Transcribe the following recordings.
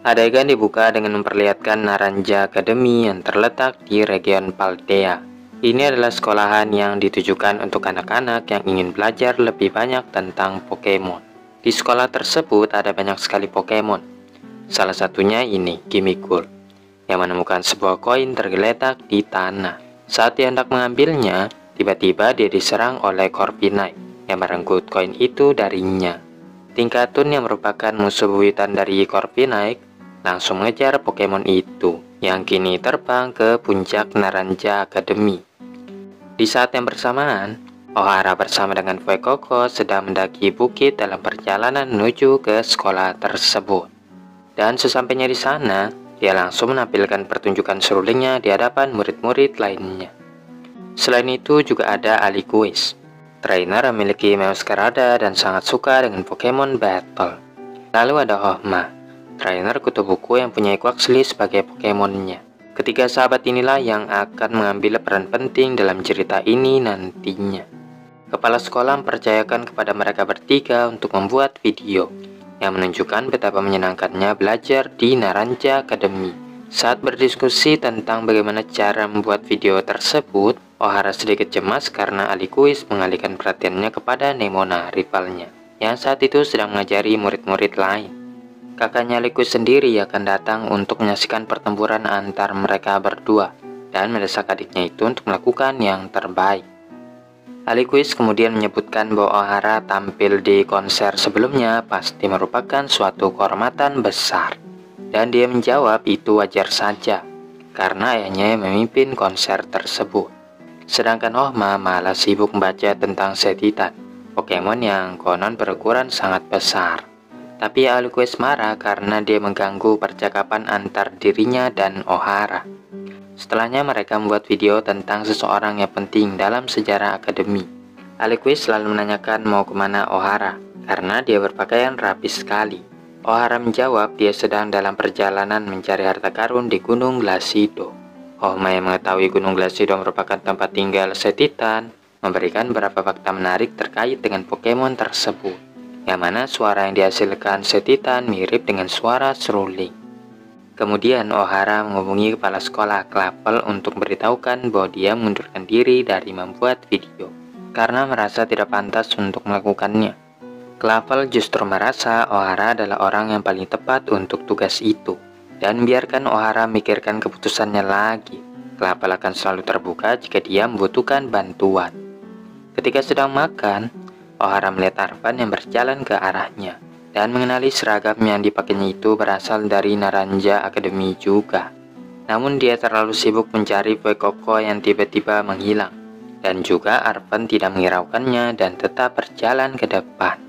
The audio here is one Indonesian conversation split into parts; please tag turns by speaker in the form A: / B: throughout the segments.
A: Adegan dibuka dengan memperlihatkan Naranja Academy yang terletak di region Paldea. Ini adalah sekolahan yang ditujukan untuk anak-anak yang ingin belajar lebih banyak tentang Pokemon. Di sekolah tersebut ada banyak sekali Pokemon. Salah satunya ini, Gimikul, yang menemukan sebuah koin tergeletak di tanah. Saat dia hendak mengambilnya, tiba-tiba dia diserang oleh Corviknight yang merenggut koin itu darinya. Tingkatun yang merupakan musuh bebuyutan dari Corviknight langsung mengejar Pokemon itu, yang kini terbang ke puncak Naranja Academy. Di saat yang bersamaan, Ohara bersama dengan Fuecoco sedang mendaki bukit dalam perjalanan menuju ke sekolah tersebut. Dan sesampainya di sana, dia langsung menampilkan pertunjukan serulingnya di hadapan murid-murid lainnya. Selain itu juga ada Alikuis, trainer yang memiliki Meowscarada dan sangat suka dengan Pokemon Battle. Lalu ada Ohma, trainer kutu buku yang punya Quaxly sebagai Pokemonnya. Ketiga sahabat inilah yang akan mengambil peran penting dalam cerita ini nantinya. Kepala sekolah mempercayakan kepada mereka bertiga untuk membuat video yang menunjukkan betapa menyenangkannya belajar di Naranja Academy. Saat berdiskusi tentang bagaimana cara membuat video tersebut, Ohara sedikit cemas karena Alikuis mengalihkan perhatiannya kepada Nemona, rivalnya, yang saat itu sedang mengajari murid-murid lain. Kakaknya Alikuis sendiri akan datang untuk menyaksikan pertempuran antar mereka berdua dan mendesak adiknya itu untuk melakukan yang terbaik. Alikuis kemudian menyebutkan bahwa Ohara tampil di konser sebelumnya pasti merupakan suatu kehormatan besar. Dan dia menjawab itu wajar saja, karena ayahnya yang memimpin konser tersebut. Sedangkan Ohma malah sibuk membaca tentang Setitan, Pokemon yang konon berukuran sangat besar. Tapi Alikuis marah karena dia mengganggu percakapan antar dirinya dan Ohara. Setelahnya mereka membuat video tentang seseorang yang penting dalam sejarah akademi. Alikuis selalu menanyakan mau kemana Ohara, karena dia berpakaian rapi sekali. Ohara menjawab dia sedang dalam perjalanan mencari harta karun di Gunung Glasido. Ohma yang mengetahui Gunung Glasido merupakan tempat tinggal Setitan, memberikan beberapa fakta menarik terkait dengan Pokemon tersebut, yang mana suara yang dihasilkan Setitan mirip dengan suara seruling. Kemudian Ohara menghubungi kepala sekolah Clavel untuk memberitahukan bahwa dia mengundurkan diri dari membuat video karena merasa tidak pantas untuk melakukannya. Clavel justru merasa Ohara adalah orang yang paling tepat untuk tugas itu, dan biarkan Ohara memikirkan keputusannya lagi. Clavel akan selalu terbuka jika dia membutuhkan bantuan. Ketika sedang makan, Ohara melihat Arvan yang berjalan ke arahnya dan mengenali seragam yang dipakainya itu berasal dari Naranja Academy juga. Namun dia terlalu sibuk mencari Fuecoco yang tiba-tiba menghilang, dan juga Arvan tidak menghiraukannya dan tetap berjalan ke depan.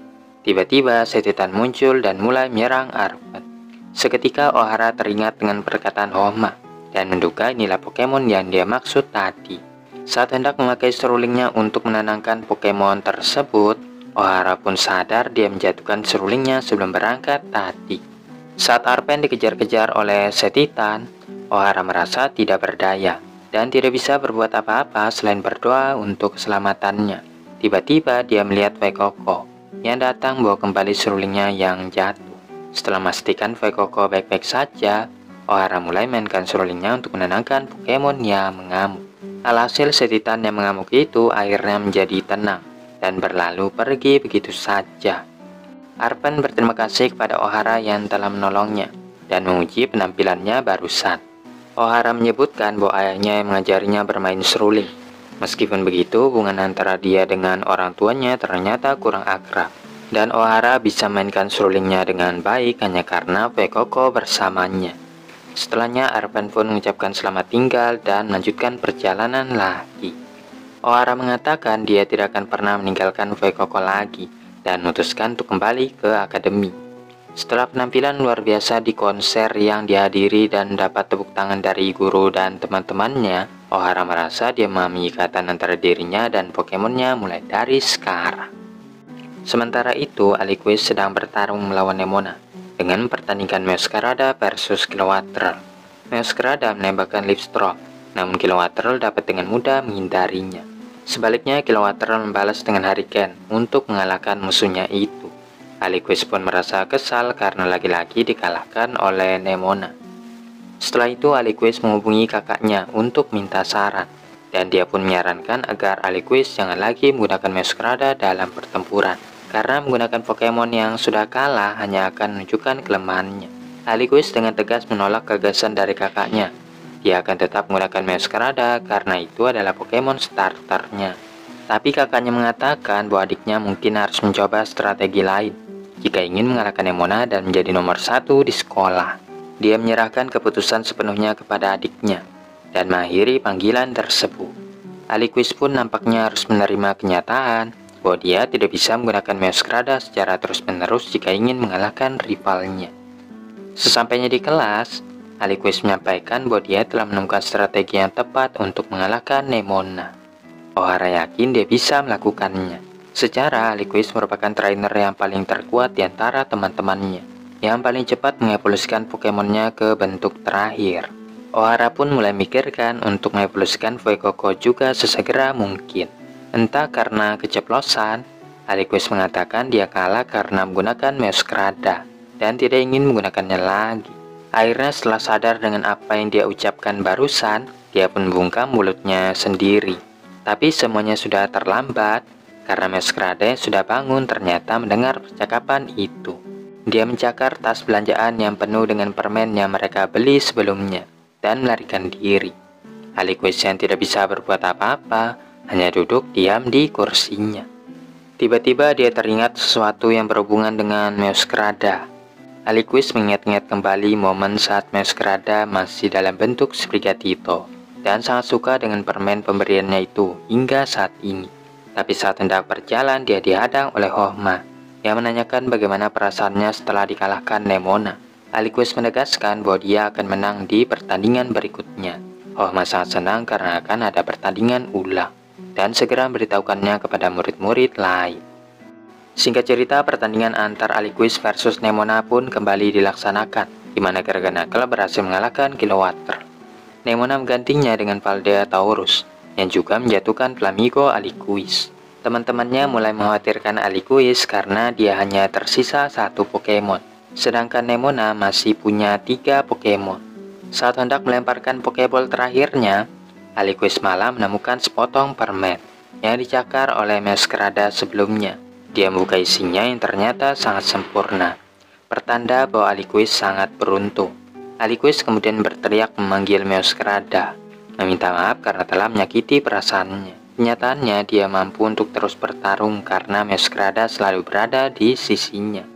A: Tiba-tiba Setitan muncul dan mulai menyerang Arvan. Seketika Ohara teringat dengan perkataan Ohma dan menduga inilah Pokemon yang dia maksud tadi. Saat hendak memakai serulingnya untuk menenangkan Pokemon tersebut, Ohara pun sadar dia menjatuhkan serulingnya sebelum berangkat tadi. Saat Arven dikejar-kejar oleh Setitan, Ohara merasa tidak berdaya dan tidak bisa berbuat apa-apa selain berdoa untuk keselamatannya. Tiba-tiba dia melihat Fuecoco yang datang bawa kembali serulingnya yang jatuh. Setelah memastikan Fuecoco baik-baik saja, Ohara mulai mainkan serulingnya untuk menenangkan Pokemon yang mengamuk. Alhasil Setitan yang mengamuk itu akhirnya menjadi tenang dan berlalu pergi begitu saja. Arven berterima kasih kepada Ohara yang telah menolongnya dan menguji penampilannya barusan. Ohara menyebutkan bahwa ayahnya yang mengajarinya bermain seruling. Meskipun begitu, hubungan antara dia dengan orang tuanya ternyata kurang akrab, dan Ohara bisa mainkan serulingnya dengan baik hanya karena Fuecoco bersamanya. Setelahnya Arven pun mengucapkan selamat tinggal dan melanjutkan perjalanan lagi. Ohara mengatakan dia tidak akan pernah meninggalkan Fuecoco lagi dan memutuskan untuk kembali ke akademi. Setelah penampilan luar biasa di konser yang dihadiri dan dapat tepuk tangan dari guru dan teman-temannya, Ohara merasa dia memahami ikatan antara dirinya dan Pokemonnya mulai dari sekarang. Sementara itu, Alikuis sedang bertarung melawan Nemona dengan mempertandingkan Meowscarada versus Kilowattrel. Meowscarada menembakkan Leaf Storm, namun Kilowattrel dapat dengan mudah menghindarinya. Sebaliknya, Kilowattrel membalas dengan Hurricane untuk mengalahkan musuhnya itu. Aliquis pun merasa kesal karena lagi-lagi dikalahkan oleh Nemona. Setelah itu Aliquis menghubungi kakaknya untuk minta saran, dan dia pun menyarankan agar Aliquis jangan lagi menggunakan Meowscarada dalam pertempuran, karena menggunakan Pokemon yang sudah kalah hanya akan menunjukkan kelemahannya. Aliquis dengan tegas menolak gagasan dari kakaknya. Dia akan tetap menggunakan Meowscarada karena itu adalah Pokemon starternya. Tapi kakaknya mengatakan bahwa adiknya mungkin harus mencoba strategi lain jika ingin mengalahkan Nemona dan menjadi nomor 1 di sekolah. Dia menyerahkan keputusan sepenuhnya kepada adiknya dan mengakhiri panggilan tersebut. Aliquis pun nampaknya harus menerima kenyataan bahwa dia tidak bisa menggunakan Meowscarada secara terus-menerus jika ingin mengalahkan rivalnya. Sesampainya di kelas, Aliquis menyampaikan bahwa dia telah menemukan strategi yang tepat untuk mengalahkan Nemona. O'Hara yakin dia bisa melakukannya. Secara, Aliquis merupakan trainer yang paling terkuat di antara teman-temannya, yang paling cepat mengevolusikan Pokemonnya ke bentuk terakhir. O'Hara pun mulai memikirkan untuk mengevolusikan Fuecoco juga sesegera mungkin. Entah karena keceplosan, Aliquis mengatakan dia kalah karena menggunakan Meowscarada dan tidak ingin menggunakannya lagi. Akhirnya setelah sadar dengan apa yang dia ucapkan barusan, dia pun membungkam mulutnya sendiri. Tapi semuanya sudah terlambat, karena Meowscarada yang sudah bangun ternyata mendengar percakapan itu. Dia mencakar tas belanjaan yang penuh dengan permen yang mereka beli sebelumnya, dan melarikan diri. Aliquis yang tidak bisa berbuat apa-apa, hanya duduk diam di kursinya. Tiba-tiba dia teringat sesuatu yang berhubungan dengan Meowscarada. Aliquis mengingat-ingat kembali momen saat Meowscarada masih dalam bentuk Sprigatito dan sangat suka dengan permen pemberiannya itu hingga saat ini. Tapi saat hendak berjalan, dia dihadang oleh Hohma yang menanyakan bagaimana perasaannya setelah dikalahkan Nemona. Aliquis menegaskan bahwa dia akan menang di pertandingan berikutnya. Hohma sangat senang karena akan ada pertandingan ulang dan segera memberitahukannya kepada murid-murid lain. Singkat cerita, pertandingan antar Aliquis versus Nemona pun kembali dilaksanakan, di mana Garganacl berhasil mengalahkan Kilowattro. Nemona menggantinya dengan Paldea Taurus, yang juga menjatuhkan Flamigo Aliquis. Teman-temannya mulai mengkhawatirkan Aliquis karena dia hanya tersisa 1 Pokemon, sedangkan Nemona masih punya 3 Pokemon. Saat hendak melemparkan Pokeball terakhirnya, Aliquis malah menemukan sepotong permen yang dicakar oleh Meowscarada sebelumnya. Dia membuka isinya yang ternyata sangat sempurna, pertanda bahwa Aliquis sangat beruntung. Aliquis kemudian berteriak memanggil Meowscarada, meminta maaf karena telah menyakiti perasaannya. Kenyataannya dia mampu untuk terus bertarung karena Meowscarada selalu berada di sisinya.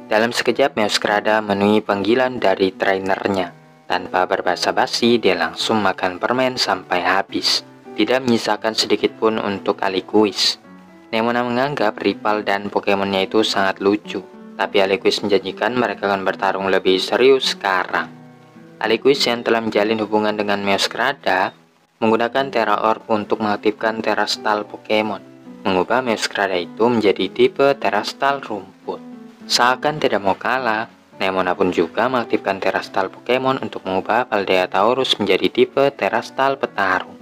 A: Dalam sekejap Meowscarada memenuhi panggilan dari trainernya. Tanpa berbasa-basi, dia langsung makan permen sampai habis, tidak menyisakan sedikit pun untuk Aliquis. Nemona menganggap rival dan Pokemonnya itu sangat lucu, tapi Aliquis menjanjikan mereka akan bertarung lebih serius sekarang. Aliquis yang telah menjalin hubungan dengan Meowscarada menggunakan Tera Orb untuk mengaktifkan Terastal Pokemon, mengubah Meowscarada itu menjadi tipe Terastal rumput. Seakan tidak mau kalah, Nemona pun juga mengaktifkan Terastal Pokemon untuk mengubah Paldea Taurus menjadi tipe Terastal petarung.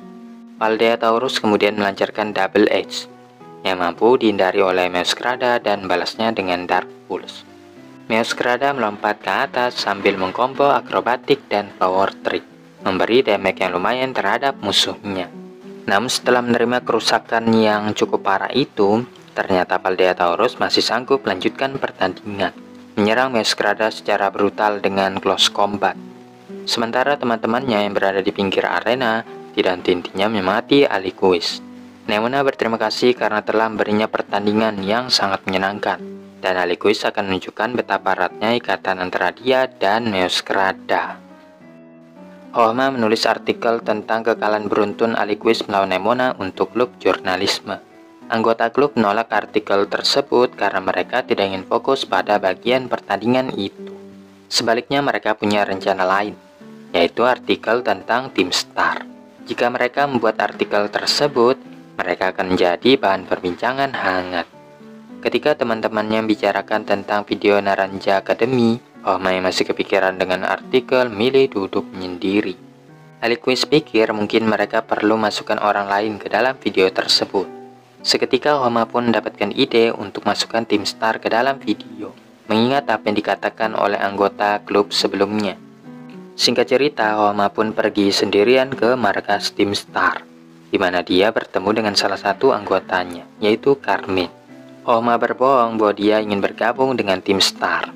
A: Paldea Taurus kemudian melancarkan Double Edge yang mampu dihindari oleh Meowscarada dan balasnya dengan Dark Pulse. Meowscarada melompat ke atas sambil mengkombo akrobatik dan power trick, memberi damage yang lumayan terhadap musuhnya. Namun setelah menerima kerusakan yang cukup parah itu, ternyata Paldea Taurus masih sanggup melanjutkan pertandingan, menyerang Meowscarada secara brutal dengan close combat. Sementara teman-temannya yang berada di pinggir arena tidak henti-hentinya memati Aliquis. Nemona berterima kasih karena telah memberinya pertandingan yang sangat menyenangkan, dan Aliquis akan menunjukkan betapa eratnya ikatan antara dia dan Meowscarada. Hohma menulis artikel tentang kekalahan beruntun Aliquis melawan Nemona untuk klub jurnalisme. Anggota klub menolak artikel tersebut karena mereka tidak ingin fokus pada bagian pertandingan itu. Sebaliknya mereka punya rencana lain, yaitu artikel tentang tim Star. Jika mereka membuat artikel tersebut, mereka akan menjadi bahan perbincangan hangat. Ketika teman-temannya membicarakan tentang video Naranja Academy, Hohma yang masih kepikiran dengan artikel milih duduk menyendiri. Aliquis pikir mungkin mereka perlu masukkan orang lain ke dalam video tersebut. Seketika Homa pun mendapatkan ide untuk masukkan tim Star ke dalam video, mengingat apa yang dikatakan oleh anggota klub sebelumnya. Singkat cerita, Homa pun pergi sendirian ke markas tim Star, di mana dia bertemu dengan salah satu anggotanya, yaitu Carmine. Homa berbohong bahwa dia ingin bergabung dengan tim Star.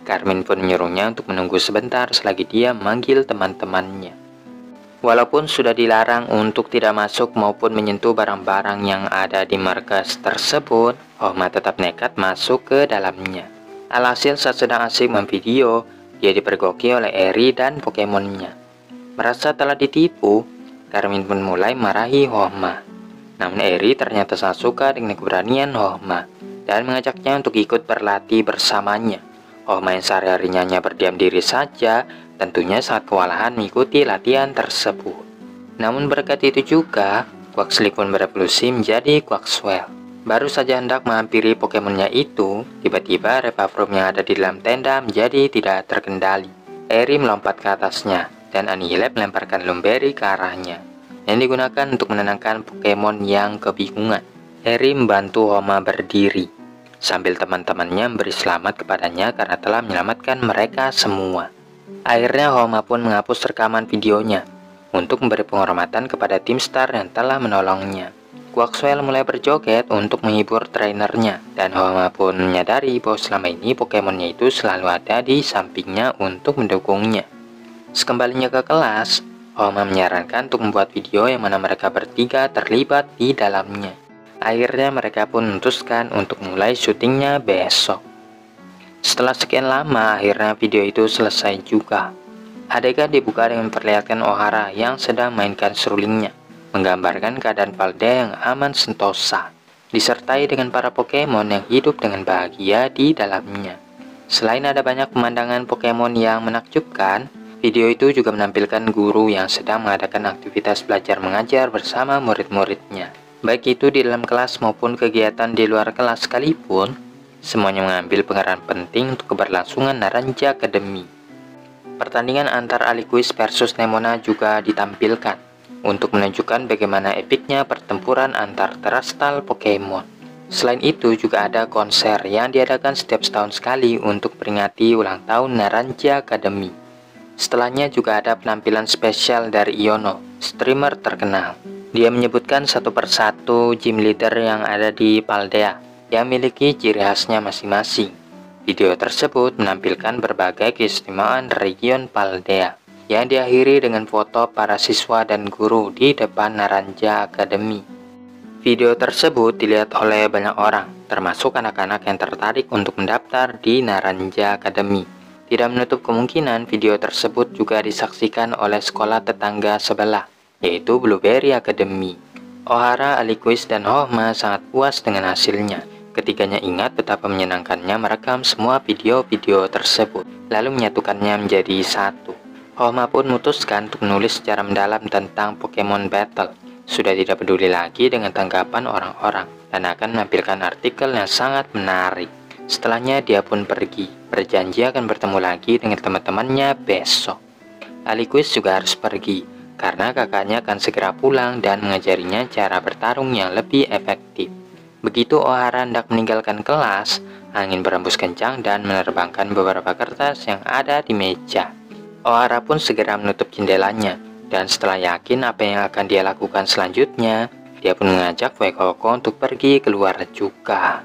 A: Carmine pun menyuruhnya untuk menunggu sebentar selagi dia memanggil teman-temannya. Walaupun sudah dilarang untuk tidak masuk maupun menyentuh barang-barang yang ada di markas tersebut, Homa tetap nekat masuk ke dalamnya. Alhasil saat sedang asik memvideo, dia dipergoki oleh Eri dan Pokemonnya. Merasa telah ditipu, Carmine pun mulai marahi Homa. Namun Eri ternyata sangat suka dengan keberanian Homa dan mengajaknya untuk ikut berlatih bersamanya. Homa yang sehari-harinya hanya berdiam diri saja, tentunya sangat kewalahan mengikuti latihan tersebut. Namun berkat itu juga, Quaxly pun berevolusi menjadi Quaxwell. Baru saja hendak menghampiri Pokemonnya itu, tiba-tiba Repavrom yang ada di dalam tenda menjadi tidak terkendali. Eri melompat ke atasnya, dan Anihilep melemparkan Lumberry ke arahnya, yang digunakan untuk menenangkan Pokemon yang kebingungan. Eri membantu Homa berdiri, sambil teman-temannya memberi selamat kepadanya karena telah menyelamatkan mereka semua. Akhirnya Homa pun menghapus rekaman videonya untuk memberi penghormatan kepada tim Star yang telah menolongnya. Quaxwell mulai berjoget untuk menghibur trainernya, dan Homa pun menyadari bahwa selama ini Pokemonnya itu selalu ada di sampingnya untuk mendukungnya. Sekembalinya ke kelas, Homa menyarankan untuk membuat video yang mana mereka bertiga terlibat di dalamnya. Akhirnya mereka pun memutuskan untuk mulai syutingnya besok. Setelah sekian lama, akhirnya video itu selesai juga. Adegan dibuka dengan memperlihatkan O'Hara yang sedang mainkan serulingnya, menggambarkan keadaan Paldea yang aman sentosa, disertai dengan para Pokemon yang hidup dengan bahagia di dalamnya. Selain ada banyak pemandangan Pokemon yang menakjubkan, video itu juga menampilkan guru yang sedang mengadakan aktivitas belajar mengajar bersama murid-muridnya. Baik itu di dalam kelas maupun kegiatan di luar kelas sekalipun, semuanya mengambil peran penting untuk keberlangsungan Naranja Academy. Pertandingan antar Aliquis versus Nemona juga ditampilkan untuk menunjukkan bagaimana epiknya pertempuran antar terastal Pokemon. Selain itu juga ada konser yang diadakan setiap setahun sekali untuk peringati ulang tahun Naranja Academy. Setelahnya juga ada penampilan spesial dari Iono, streamer terkenal. Dia menyebutkan satu persatu gym leader yang ada di Paldea yang memiliki ciri khasnya masing-masing. Video tersebut menampilkan berbagai keistimewaan region Paldea, yang diakhiri dengan foto para siswa dan guru di depan Naranja Academy. Video tersebut dilihat oleh banyak orang, termasuk anak-anak yang tertarik untuk mendaftar di Naranja Academy. Tidak menutup kemungkinan video tersebut juga disaksikan oleh sekolah tetangga sebelah, yaitu Blueberry Academy. O'Hara, Aliquis, dan Homa sangat puas dengan hasilnya. Ketiganya ingat betapa menyenangkannya merekam semua video-video tersebut, lalu menyatukannya menjadi satu. Homa pun memutuskan untuk menulis secara mendalam tentang Pokemon Battle. Sudah tidak peduli lagi dengan tanggapan orang-orang, dan akan menampilkan artikel yang sangat menarik. Setelahnya dia pun pergi, berjanji akan bertemu lagi dengan teman-temannya besok. Aliquis juga harus pergi, karena kakaknya akan segera pulang dan mengajarinya cara bertarung yang lebih efektif. Begitu O'Hara hendak meninggalkan kelas, angin berembus kencang dan menerbangkan beberapa kertas yang ada di meja. O'Hara pun segera menutup jendelanya, dan setelah yakin apa yang akan dia lakukan selanjutnya, dia pun mengajak Fuecoco untuk pergi keluar juga.